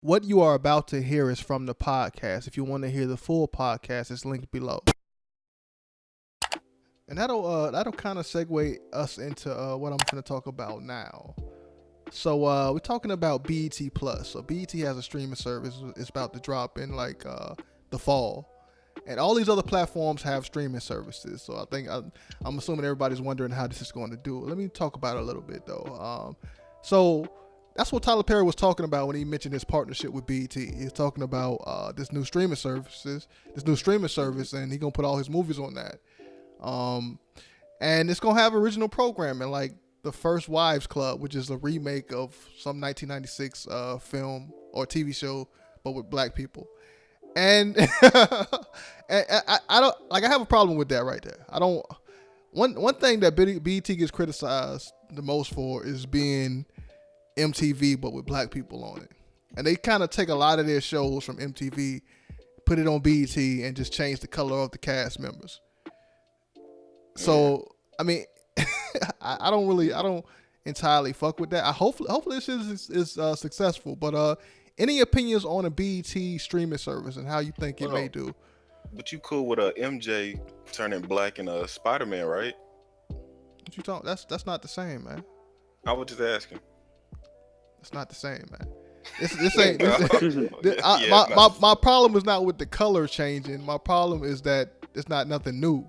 What you are about to hear is from the podcast. If you want to hear the full podcast, it's linked below. And that'll kind of segue us into what I'm going to talk about now. So we're talking about BET Plus. So BET has a streaming service. It's about to drop in like the fall, and all these other platforms have streaming services. So I'm assuming everybody's wondering how this is going to do. Let me talk about it a little bit though. So that's what Tyler Perry was talking about when he mentioned his partnership with BET. He's talking about this new streaming service, and he's gonna put all his movies on that. And it's gonna have original programming like The First Wives Club, which is a remake of some 1996 film or TV show, but with black people. And, and I don't like. I have a problem with that right there. I don't. One thing that BET gets criticized the most for is being MTV, but with black people on it. And they kind of take a lot of their shows from MTV, put it on BET, and just change the color of the cast members. So I mean, I don't entirely fuck with that. Hopefully this is successful. But any opinions on a BET streaming service and how you think it may do? But you cool with a MJ turning black in a Spider-Man, right? What you talking? That's not the same, man. I was just asking. It's not the same, man. This ain't. My problem is not with the color changing. My problem is that it's not nothing new.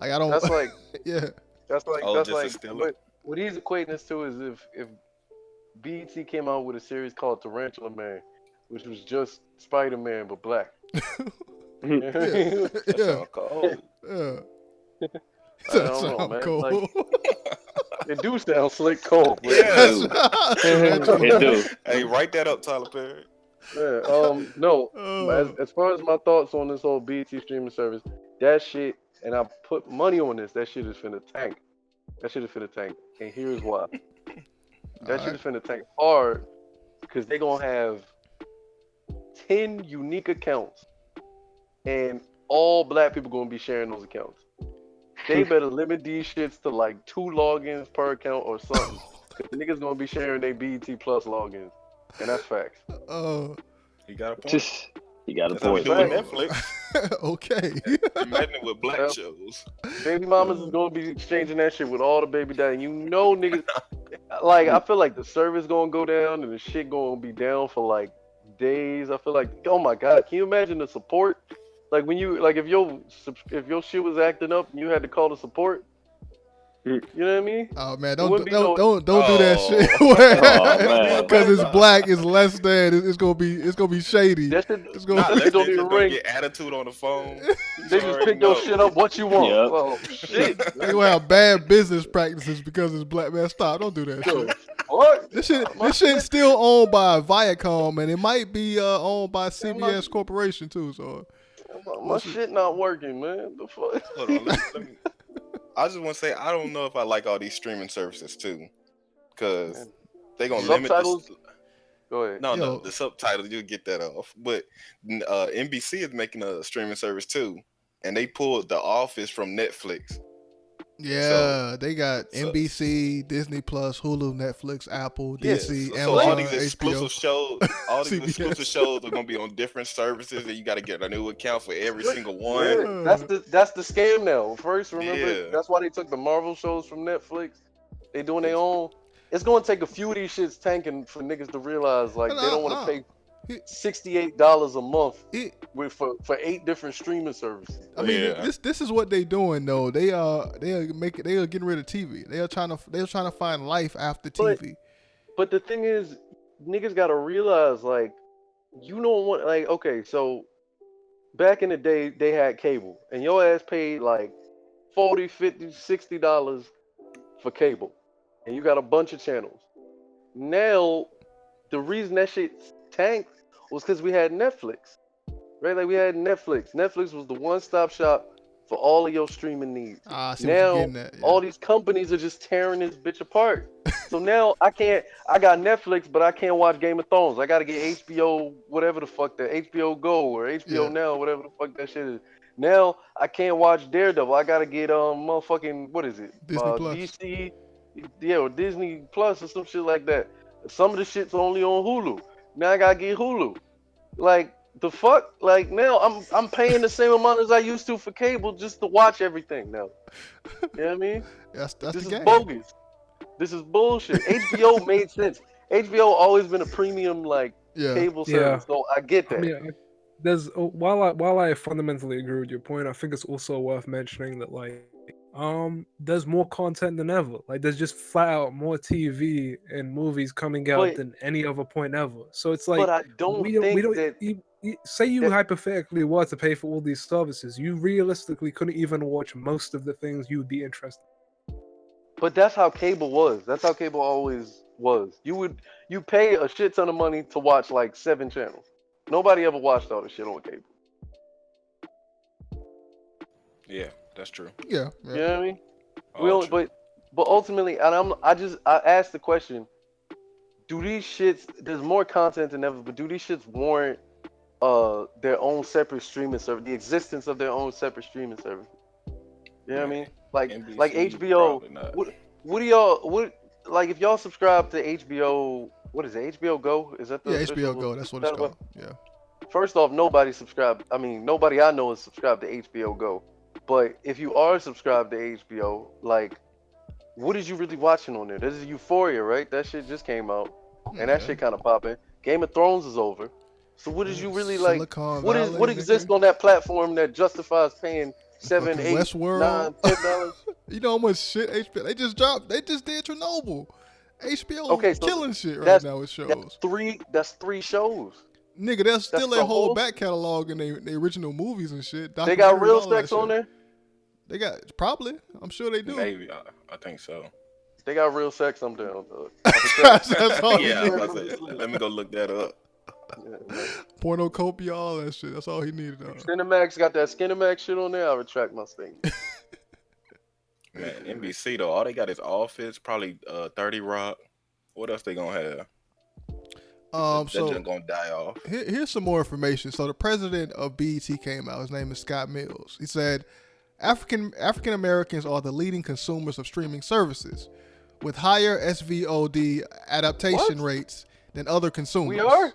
Like I don't. That's like yeah. That's like what he's equating this to is if BET came out with a series called Tarantula Man, which was just Spider-Man but black. That sounds cold. Yeah. I don't know, man. Cold. Like, it do sound slick cold. But It do. Hey, write that up, Tyler Perry. Yeah, no. As far as my thoughts on this whole BET streaming service, that shit, and I put money on this, that shit is finna tank. That shit is finna tank. And here's why. That shit is finna tank hard because they gonna have 10 unique accounts and all black people gonna be sharing those accounts. They better limit these shits to like 2 logins per account or something. Cause the niggas gonna be sharing their BET Plus logins. And that's facts. You got a point. You got a That's how we point. do it with Netflix. Okay. Imagine it with black shows. Baby mamas is gonna be exchanging that shit with all the baby daddy. You know niggas like I feel like the service gonna go down and the shit gonna be down for like days. I feel like, oh my god, can you imagine the support? Like when you like if your shit was acting up and you had to call the support. You know what I mean? Oh man, don't do that shit. Because it's black, it's less than. It's gonna be shady. That shit, it's gonna don't even ring. Get attitude on the phone. They just pick your shit up. What you want? Yep. Oh shit! They gonna have bad business practices because it's black. Man, stop! Don't do that shit. What? This shit's still owned by Viacom, and it might be owned by CBS Corporation too. So my shit not working, man. The fuck? Hold on, let me. I just want to say I don't know if I like all these streaming services too, because they gonna limit subtitles. Go ahead. No, the subtitles you'll get that off. But NBC is making a streaming service too, and they pulled The Office from Netflix. Yeah, they got NBC, Disney Plus, Hulu, Netflix, Apple, DC, Amazon, all these exclusive HBO. shows, exclusive shows are gonna be on different services, and you got to get a new account for every single one. Yeah, that's the scam now. First, remember that's why they took the Marvel shows from Netflix. They doing their own. It's gonna take a few of these shits tanking for niggas to realize like they don't want to pay $68 a month for 8 different streaming services. I mean, this is what they doing though. They are getting rid of TV. They are trying to find life after TV. But the thing is, niggas gotta realize like you don't want like okay, so back in the day they had cable and your ass paid like $40, $50, $60 for cable, and you got a bunch of channels. Now the reason that shit tanked was because we had Netflix, right? Like we had Netflix. Netflix was the one-stop shop for all of your streaming needs. Now all these companies are just tearing this bitch apart. So now I got Netflix, but I can't watch Game of Thrones. I gotta get HBO, whatever the fuck that HBO Go or HBO Now, whatever the fuck that shit is. Now I can't watch Daredevil. I gotta get motherfucking what is it? Disney Plus. DC, or Disney Plus or some shit like that. Some of the shit's only on Hulu. Now I gotta get Hulu. Like the fuck? Like now I'm paying the same amount as I used to for cable just to watch everything now. You know what I mean? That's This the is game. bogus. This is bullshit. HBO made sense. HBO always been a premium like Yeah. cable Yeah. service, so I get I that. mean, while I fundamentally agree with your point, I think it's also worth mentioning that there's more content than ever. Like there's just flat out more TV and movies coming out But than any other point ever. So it's but like I don't we think don't that say you that hypothetically were to pay for all these services, you realistically couldn't even watch most of the things you would be interested but that's how cable was. That's how cable always was. You pay a shit ton of money to watch like 7 channels. Nobody ever watched all the shit on cable. Yeah, that's true. Yeah. You know what I mean? We All only, true. but ultimately, and I asked the question: do these shits? There's more content than ever, but do these shits warrant their own separate streaming service? The existence of their own separate streaming service. You know what I mean? Like NBC, HBO. probably not. What do y'all like if y'all subscribe to HBO? What is it? HBO Go? Is that the Yeah, official HBO Go. That's what it's channel? called. Yeah. First off, nobody subscribed. I mean, nobody I know is subscribed to HBO Go. But if you are subscribed to HBO, like, what is you really watching on there? This is Euphoria, right? That shit just came out, and that Yeah. shit kind of popping. Game of Thrones is over. So what is you really like? Silicon What is Valley, what nigga. exists on that platform that justifies paying $7, Fucking $8, Westworld. $9, $10? You know how much shit HBO? They just dropped. They just did Chernobyl. HBO Okay, so killing shit right that's now with that's shows. three shows. Nigga, there's still the a whole whole- back catalog in the original movies and shit. They got Documentaries, real all of that sex on shit. there. They got probably. I'm sure they do. Maybe I think so. They got real sex. I'm down. That's all Yeah, I he was needed. about to say, let me go look that up. Pornocopia, all that shit. That's all he needed. Cinemax got that Skinemax shit on there. I retract my statement. Man, NBC though, all they got is Office, probably 30 Rock. What else they gonna have? That So just gonna die off. here's some more information. So the president of BET came out. His name is Scott Mills. He said, African Americans are the leading consumers of streaming services, with higher SVOD adaptation rates than other consumers. We are?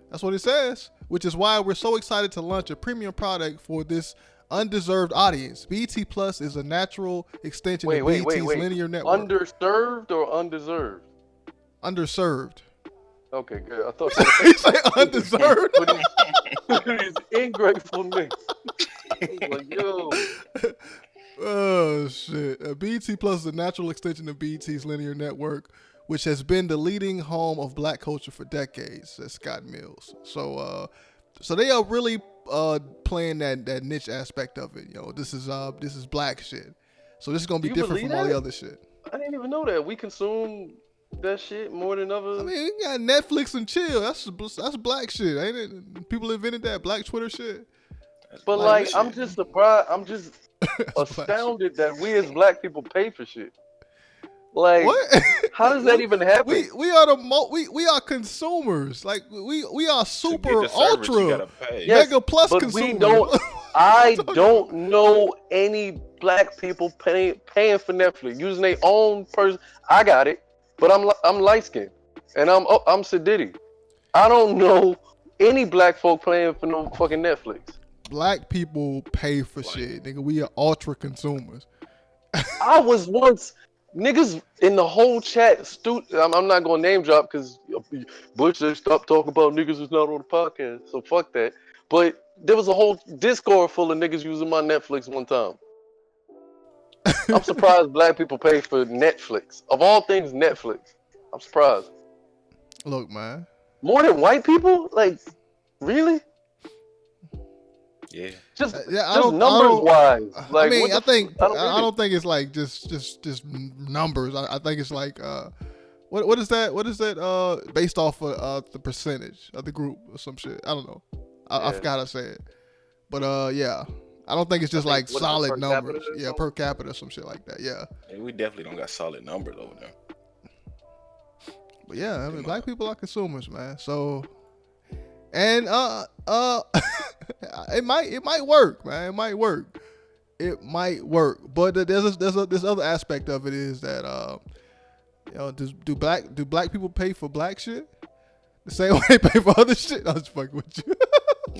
That's what it says, which is why we're so excited to launch a premium product for this undeserved audience. BET Plus is a natural extension of BET's linear network. Underserved or undeserved? Underserved. Okay, good. I thought He said undeserved. these ingrateful niggas. I was like, yo. Oh shit. BET Plus is a natural extension of BET's linear network, which has been the leading home of black culture for decades, says Scott Mills. So they are really playing that niche aspect of it. You know, this is black shit. So this is gonna be You different believe from all the that? other shit. I didn't even know that. We consume that shit more than others. I mean, you got Netflix and chill. That's black shit, ain't it? People invented that black Twitter shit. but black like, shit. I'm just surprised. I'm just That's black astounded that we as black people pay for shit. Like, What? how does that even happen? We are we are consumers. Like we are To super get the service, you ultra gotta pay. Yes, mega plus but consumers. we don't. I don't know any black people paying for Netflix using their own person. I got it, but I'm light skinned and I'm Sadiddy. I don't know any black folk paying for no fucking Netflix. Black people pay for shit, nigga. We are ultra consumers. I was once niggas in the whole chat. I'm not gonna name drop because Butch said stop talking about niggas who's not on the podcast. So fuck that. But there was a whole Discord full of niggas using my Netflix one time. I'm surprised black people pay for Netflix. Of all things, Netflix. I'm surprised. Look, man. More than white people? Like, really? Yeah. Just, Yeah, I just don't- numbers wise. Like, I mean, what I think I don't I get don't think it's like just numbers. I think it's like what is that based off of the percentage of the group or some shit. I don't know. I Yeah. forgot how to say it. But yeah. I don't think it's just like what, solid per capita numbers. or Yeah, something? per capita, some shit like that. Yeah. Yeah, we definitely don't got solid numbers over there. But yeah, I mean, black people are consumers, man. So, and it might work, man. It might work. It might work. But there's this other aspect of it is that do black people pay for black shit? The same way they pay for other shit. I was fucking with you.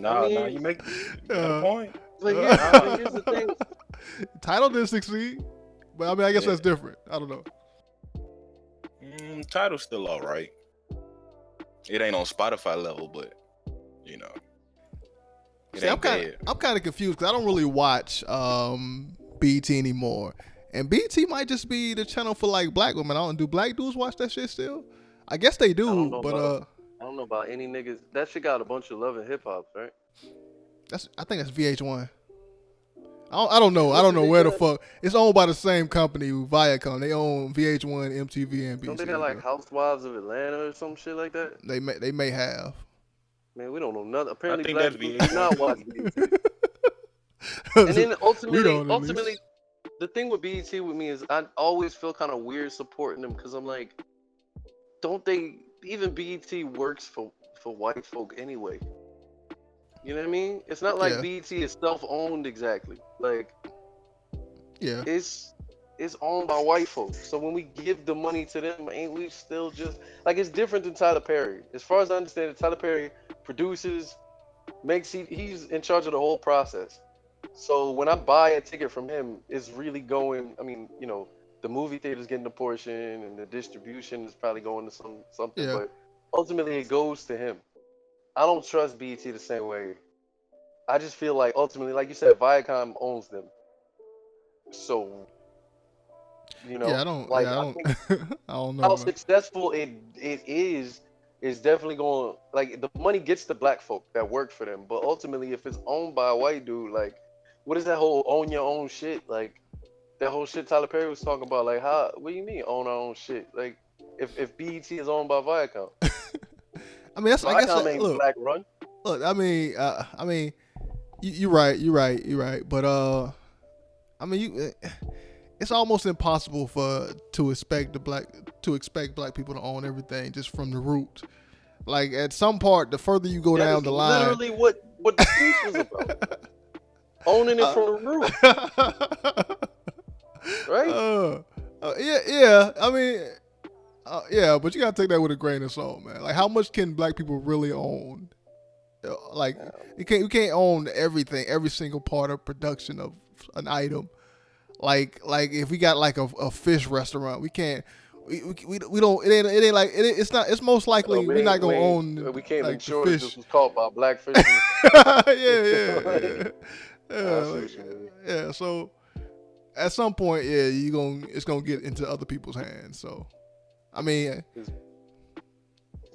Nah, mean, you got a point. But here's the thing. Title didn't succeed, but I mean, I guess Yeah. that's different. I don't know. Title's still all right. It ain't on Spotify level, but you know, it See, ain't bad. I'm kind of confused because I don't really watch BT anymore, and BT might just be the channel for like black women. I don't do black dudes watch that shit still. I guess they do, don't know but I don't know about any niggas. That shit got a bunch of love and hip hop, right? I think that's VH1. I don't know. I don't know where the fuck. It's owned by the same company, Viacom. They own VH1, MTV, and BT. Don't they got like Housewives of Atlanta or some shit like that? They may have. Man, we don't know nothing. Apparently, think black that's people do not watch BET. And And then ultimately, don't, at least. the thing with BET with me is I always feel kind of weird supporting them because I'm like, don't they? Even BET works for white folk anyway. You know what I mean? It's not like Yeah. BET is self-owned exactly. Like Yeah. it's owned by white folks. So when we give the money to them, ain't we still just like it's different than Tyler Perry? As far as I understand it, Tyler Perry produces, he's in charge of the whole process. So when I buy a ticket from him, it's really going. I mean, you know, the movie theater's getting a portion, and the distribution is probably going to something. Yeah. But ultimately, it goes to him. I don't trust BET the same way. I just feel like ultimately, like you said, Viacom owns them. So, you know, Yeah, I don't. like Yeah, I I don't. think I don't know. how Man. successful it is definitely going. Like the money gets to black folk that work for them, but ultimately, if it's owned by a white dude, like, what is that whole own your own shit? Like that whole shit Tyler Perry was talking about. Like, how? What do you mean own our own shit? Like, if BET is owned by Viacom, I mean, that's. I guess. Viacom ain't Look. black run. Look. I mean, you're right. You're right. But I mean, it's almost impossible to expect black people to own everything just from the root. Like at some part, the further you go That down is the line, literally what the speech was about. Owning it from the root, right? Yeah. I mean, yeah, but you gotta take that with a grain of salt, man. Like, how much can black people really own? Like, you can't own everything, every single part of production of an item. Like if we got like a fish restaurant, we can't. We don't. It ain't like it's not. It's most likely we're not gonna own. We can't like, make sure the that fish. this was caught by black fishermen. Yeah. I see what Like, you mean. yeah. So at some point, yeah, it's gonna get into other people's hands. So, I mean,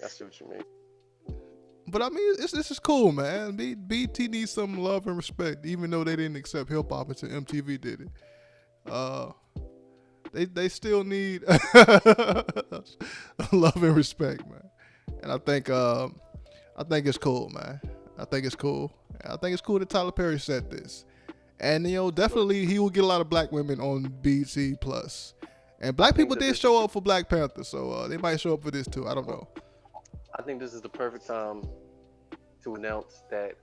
I see what you mean. but I mean, this is cool, man. BT needs some love and respect, even though they didn't accept hip hop until MTV did it. They still need love and respect, man. And I think it's cool, man. I think it's cool. I think it's cool that Tyler Perry said this. And definitely he will get a lot of black women on BT Plus. And black people did show up for Black Panther, so they might show up for this too. I don't know. I think this is the perfect time to announce that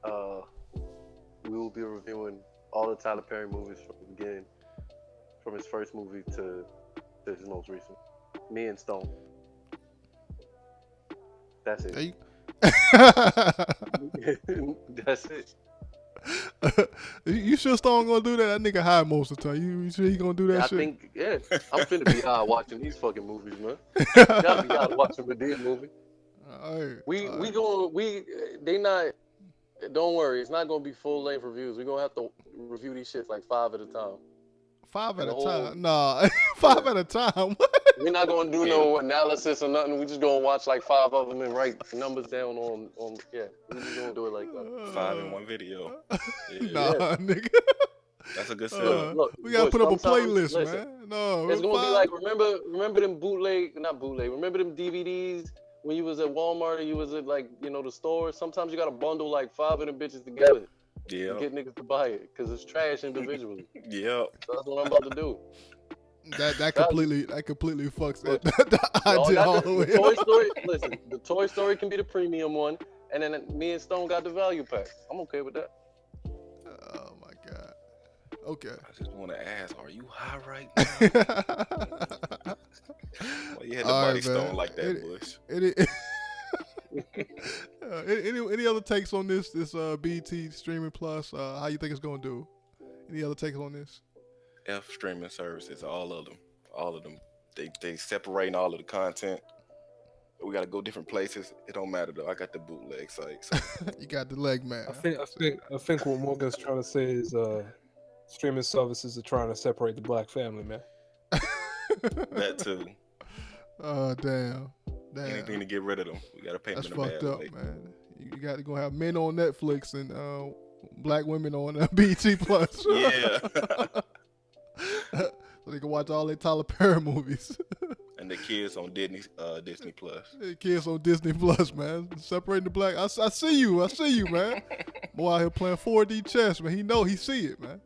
we will be reviewing all the Tyler Perry movies from the beginning, from his first movie to his most recent. Me and Stone. That's it. Hey. That's it. You sure Stone gonna do that? That nigga high most of the time. You sure he gonna do that I shit? think, yeah. I'm finna be high watching these fucking movies, man. Gotta be high watching Medea movie. They not. Don't worry, it's not gonna be full length reviews. We're gonna have to review these shits like 5 at a time. 5 at a whole- time? Nah, 5 at a time. What? We're not gonna do no analysis or nothing. We just gonna watch like 5 of them and write numbers down on. Yeah, we're just gonna do it like that. 5 in one video. Yeah. Nah, nigga. That's a good setup. Look, We gotta boy, put up a sometimes- playlist, listen, man. No, It's gonna be 5. like remember them not bootleg. Remember them DVDs when you was at Walmart or you was at like the store. Sometimes you gotta bundle like 5 of them bitches together Yeah. to get niggas to buy it because it's trash individually. Yep. So that's what I'm about to do. That completely fucks Look, the idea all the way. The Toy Story. Listen, the Toy Story can be the premium one, and then me and Stone got the value pack. I'm okay with that. Oh my god. Okay. I just want to ask, are you high right now? Well, you had the All body right, stone man. like that, Bush. It Any other takes on this BT streaming plus? How you think it's gonna do? Any other takes on this? F streaming services, all of them. They separating all of the content. We gotta go different places. It don't matter though. I got the bootleg site. So. You got the leg man. I think what Morgan's trying to say is streaming services are trying to separate the black family, man. That too. Oh damn. Anything to get rid of them. We gotta paint That's them in a fucked bad up, way. man. You got to go have men on Netflix and black women on BT Plus. Yeah. So they can watch all their Tyler Perry movies. And the kids on Disney Plus. The kids on Disney Plus, man. Separating the black. I see you, man. Boy out here playing 4D chess, man. He see it, man.